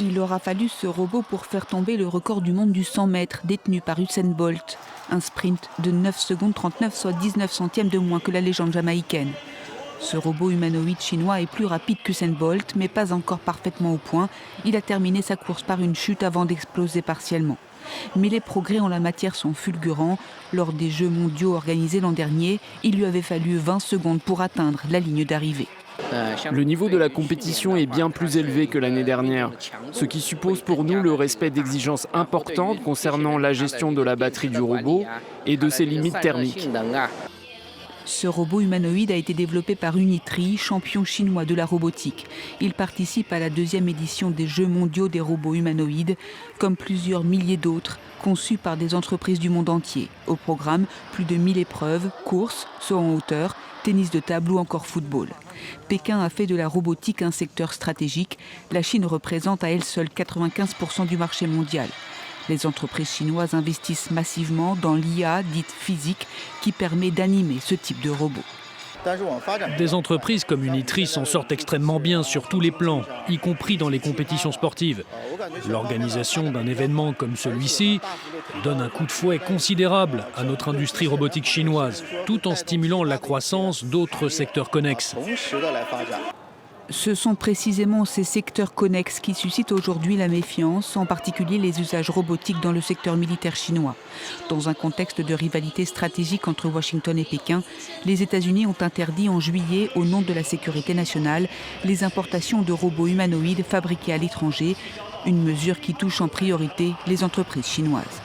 Il aura fallu ce robot pour faire tomber le record du monde du 100 mètres détenu par Usain Bolt. Un sprint de 9 secondes 39, soit 19 centièmes de moins que la légende jamaïcaine. Ce robot humanoïde chinois est plus rapide qu'Usain Bolt, mais pas encore parfaitement au point. Il a terminé sa course par une chute avant d'exploser partiellement. Mais les progrès en la matière sont fulgurants. Lors des Jeux mondiaux organisés l'an dernier, il lui avait fallu 20 secondes pour atteindre la ligne d'arrivée. Le niveau de la compétition est bien plus élevé que l'année dernière, ce qui suppose pour nous le respect d'exigences importantes concernant la gestion de la batterie du robot et de ses limites thermiques. Ce robot humanoïde a été développé par Unitree, champion chinois de la robotique. Il participe à la 2e édition des Jeux mondiaux des robots humanoïdes, comme plusieurs milliers d'autres, conçus par des entreprises du monde entier. Au programme, plus de 1000 épreuves, courses, saut en hauteur, tennis de table ou encore football. Pékin a fait de la robotique un secteur stratégique. La Chine représente à elle seule 95% du marché mondial. Les entreprises chinoises investissent massivement dans l'IA dite physique qui permet d'animer ce type de robot. Des entreprises comme Unitree s'en sortent extrêmement bien sur tous les plans, y compris dans les compétitions sportives. L'organisation d'un événement comme celui-ci donne un coup de fouet considérable à notre industrie robotique chinoise, tout en stimulant la croissance d'autres secteurs connexes. Ce sont précisément ces secteurs connexes qui suscitent aujourd'hui la méfiance, en particulier les usages robotiques dans le secteur militaire chinois. Dans un contexte de rivalité stratégique entre Washington et Pékin, les États-Unis ont interdit en juillet, au nom de la sécurité nationale, les importations de robots humanoïdes fabriqués à l'étranger, une mesure qui touche en priorité les entreprises chinoises.